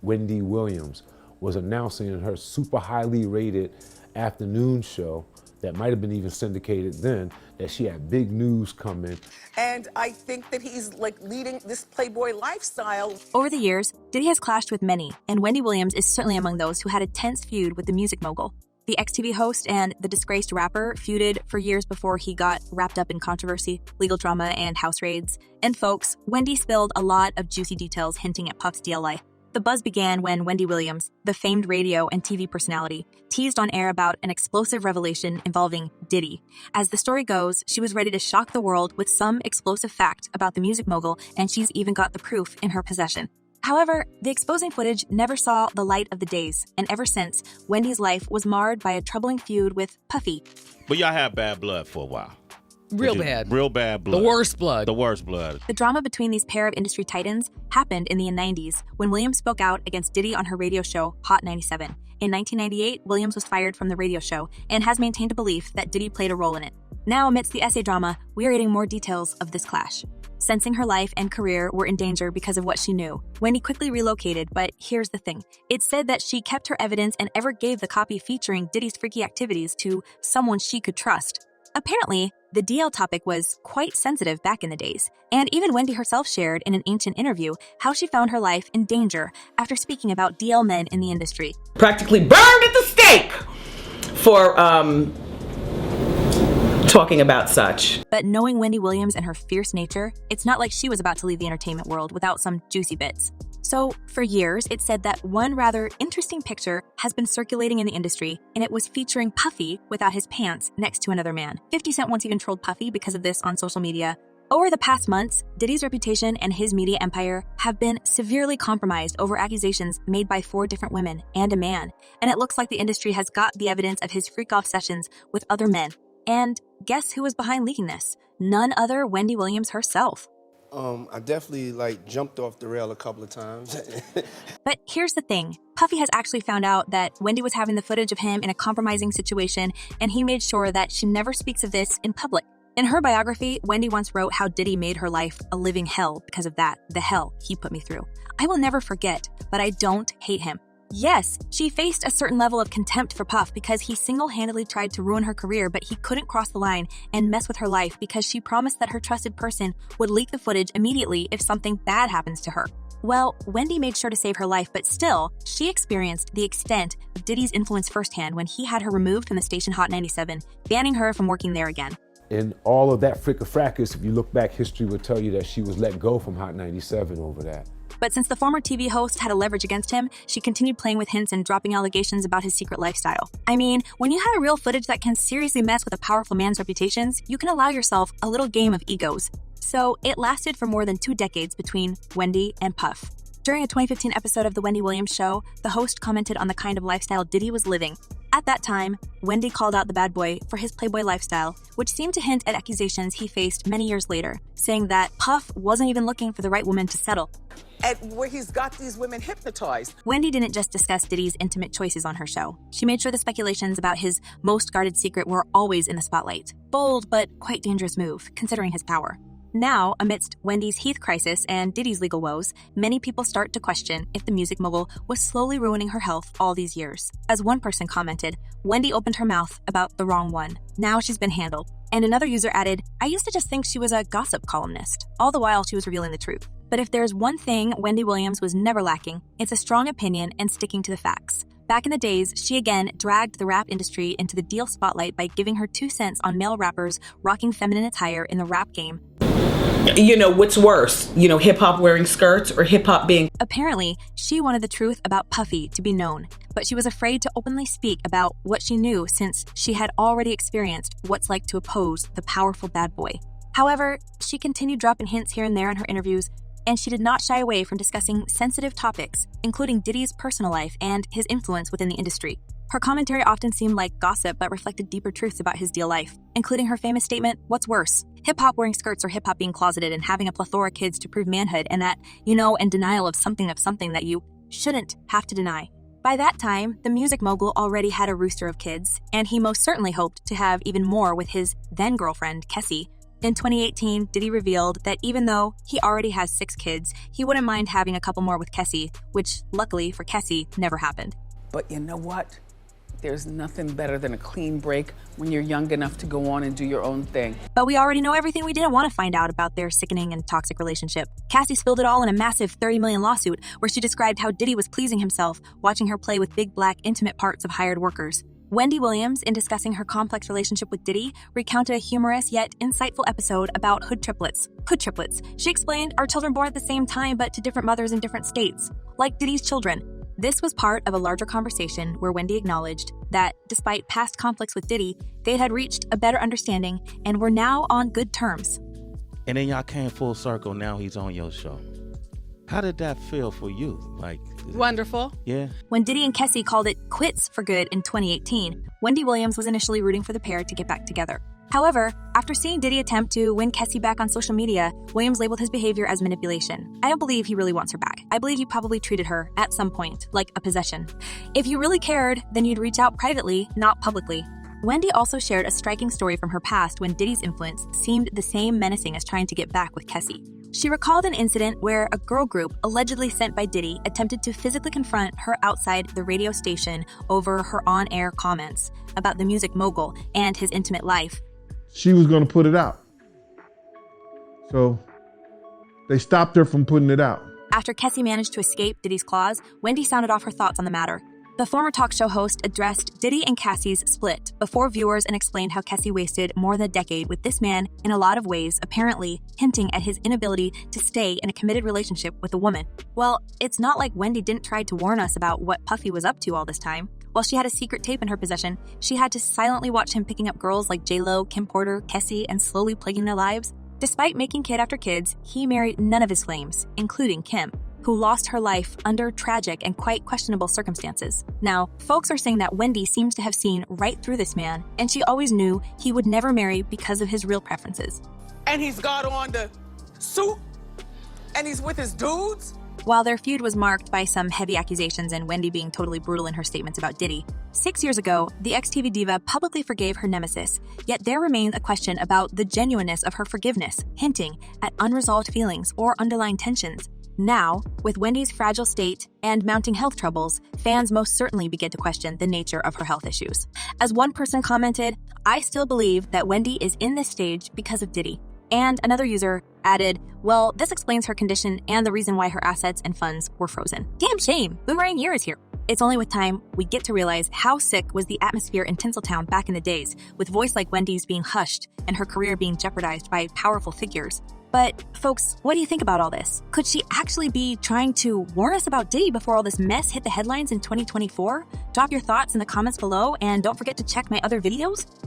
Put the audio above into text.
Wendy Williams, was announcing in her super highly rated afternoon show that might have been even syndicated then, that she had big news coming. And I think that he's like leading this Playboy lifestyle. Over the years, Diddy has clashed with many, and Wendy Williams is certainly among those who had a tense feud with the music mogul. The ex-TV host and the disgraced rapper feuded for years before he got wrapped up in controversy, legal drama, and house raids. And folks, Wendy spilled a lot of juicy details hinting at Puff's DL life. The buzz began when Wendy Williams, the famed radio and TV personality, teased on air about an explosive revelation involving Diddy. As the story goes, she was ready to shock the world with some explosive fact about the music mogul, and she's even got the proof in her possession. However, the exposing footage never saw the light of the days, and ever since, Wendy's life was marred by a troubling feud with Puffy. But y'all had bad blood for a while. Real bad. Real bad blood. The worst blood. The worst blood. The drama between these pair of industry titans happened in the 90s when Williams spoke out against Diddy on her radio show, Hot 97. In 1998, Williams was fired from the radio show and has maintained a belief that Diddy played a role in it. Now, amidst the essay drama, we are getting more details of this clash. Sensing her life and career were in danger because of what she knew, Wendy quickly relocated, but here's the thing. It's said that she kept her evidence and ever gave the copy featuring Diddy's freaky activities to someone she could trust. Apparently, the DL topic was quite sensitive back in the days, and even Wendy herself shared in an ancient interview how she found her life in danger after speaking about DL men in the industry. Practically burned at the stake for talking about such. But knowing Wendy Williams and her fierce nature, it's not like she was about to leave the entertainment world without some juicy bits. So, for years, it's said that one rather interesting picture has been circulating in the industry, and it was featuring Puffy without his pants next to another man. 50 Cent once even trolled Puffy because of this on social media. Over the past months, Diddy's reputation and his media empire have been severely compromised over accusations made by 4 different women and a man, and it looks like the industry has got the evidence of his freak-off sessions with other men. And guess who was behind leaking this? None other Wendy Williams herself. I definitely jumped off the rail a couple of times. But here's the thing. Puffy has actually found out that Wendy was having the footage of him in a compromising situation, and he made sure that she never speaks of this in public. In her biography, Wendy once wrote how Diddy made her life a living hell because of that, the hell he put me through. I will never forget, but I don't hate him. Yes, she faced a certain level of contempt for Puff because he single-handedly tried to ruin her career, but he couldn't cross the line and mess with her life because she promised that her trusted person would leak the footage immediately if something bad happens to her. Well, Wendy made sure to save her life, but still, she experienced the extent of Diddy's influence firsthand when he had her removed from the station Hot 97, banning her from working there again. In all of that fricka-fracas, if you look back, history would tell you that she was let go from Hot 97 over that. But since the former TV host had a leverage against him, she continued playing with hints and dropping allegations about his secret lifestyle. I mean, when you have real footage that can seriously mess with a powerful man's reputations, you can allow yourself a little game of egos. So it lasted for more than 2 decades between Wendy and Puff. During a 2015 episode of The Wendy Williams Show, the host commented on the kind of lifestyle Diddy was living. At that time, Wendy called out the bad boy for his playboy lifestyle, which seemed to hint at accusations he faced many years later, saying that Puff wasn't even looking for the right woman to settle. And where he's got these women hypnotized. Wendy didn't just discuss Diddy's intimate choices on her show. She made sure the speculations about his most guarded secret were always in the spotlight. Bold, but quite dangerous move, considering his power. Now, amidst Wendy's Heath crisis and Diddy's legal woes, many people start to question if the music mogul was slowly ruining her health all these years. As one person commented, Wendy opened her mouth about the wrong one. Now she's been handled. And another user added, I used to just think she was a gossip columnist, all the while she was revealing the truth. But if there's one thing Wendy Williams was never lacking, it's a strong opinion and sticking to the facts. Back in the days, she again dragged the rap industry into the deal spotlight by giving her 2 cents on male rappers rocking feminine attire in the rap game. What's worse, hip-hop wearing skirts or hip-hop being... Apparently, she wanted the truth about Puffy to be known, but she was afraid to openly speak about what she knew since she had already experienced what's like to oppose the powerful bad boy. However, she continued dropping hints here and there in her interviews, and she did not shy away from discussing sensitive topics, including Diddy's personal life and his influence within the industry. Her commentary often seemed like gossip but reflected deeper truths about his deal life, including her famous statement, what's worse, hip-hop wearing skirts or hip-hop being closeted and having a plethora of kids to prove manhood and that, and denial of something that you shouldn't have to deny. By that time, the music mogul already had a rooster of kids, and he most certainly hoped to have even more with his then-girlfriend, Kessie. In 2018, Diddy revealed that even though he already has 6 kids, he wouldn't mind having a couple more with Kessie, which luckily for Kessie never happened. But you know what? There's nothing better than a clean break when you're young enough to go on and do your own thing. But we already know everything we didn't want to find out about their sickening and toxic relationship. Cassie spilled it all in a massive $30 million lawsuit where she described how Diddy was pleasing himself, watching her play with big black intimate parts of hired workers. Wendy Williams, in discussing her complex relationship with Diddy, recounted a humorous yet insightful episode about hood triplets. Hood triplets, she explained, are children born at the same time but to different mothers in different states, like Diddy's children. This was part of a larger conversation where Wendy acknowledged that, despite past conflicts with Diddy, they had reached a better understanding and were now on good terms. And then y'all came full circle. Now he's on your show. How did that feel for you? Wonderful. Yeah. When Diddy and Kessie called it quits for good in 2018, Wendy Williams was initially rooting for the pair to get back together. However, after seeing Diddy attempt to win Kessie back on social media, Williams labeled his behavior as manipulation. I don't believe he really wants her back. I believe he probably treated her, at some point, like a possession. If you really cared, then you'd reach out privately, not publicly. Wendy also shared a striking story from her past when Diddy's influence seemed the same menacing as trying to get back with Kessie. She recalled an incident where a girl group allegedly sent by Diddy attempted to physically confront her outside the radio station over her on-air comments about the music mogul and his intimate life. She was going to put it out. So they stopped her from putting it out. After Kessie managed to escape Diddy's claws, Wendy sounded off her thoughts on the matter. The former talk show host addressed Diddy and Cassie's split before viewers and explained how Kessie wasted more than a decade with this man in a lot of ways, apparently hinting at his inability to stay in a committed relationship with a woman. Well, it's not like Wendy didn't try to warn us about what Puffy was up to all this time. While she had a secret tape in her possession, she had to silently watch him picking up girls like J-Lo, Kim Porter, Kessie, and slowly plaguing their lives. Despite making kid after kids, he married none of his flames, including Kim, who lost her life under tragic and quite questionable circumstances. Now, folks are saying that Wendy seems to have seen right through this man, and she always knew he would never marry because of his real preferences. And he's got on the suit, and he's with his dudes. While their feud was marked by some heavy accusations and Wendy being totally brutal in her statements about Diddy, 6 years ago, the ex-TV diva publicly forgave her nemesis, yet there remains a question about the genuineness of her forgiveness, hinting at unresolved feelings or underlying tensions. Now, with Wendy's fragile state and mounting health troubles, fans most certainly begin to question the nature of her health issues. As one person commented, "I still believe that Wendy is in this stage because of Diddy." And another user added, "Well, this explains her condition and the reason why her assets and funds were frozen." Damn shame, Boomerang Year is here. It's only with time we get to realize how sick was the atmosphere in Tinseltown back in the days, with voice like Wendy's being hushed and her career being jeopardized by powerful figures. But, folks, what do you think about all this? Could she actually be trying to warn us about Diddy before all this mess hit the headlines in 2024? Drop your thoughts in the comments below, and don't forget to check my other videos.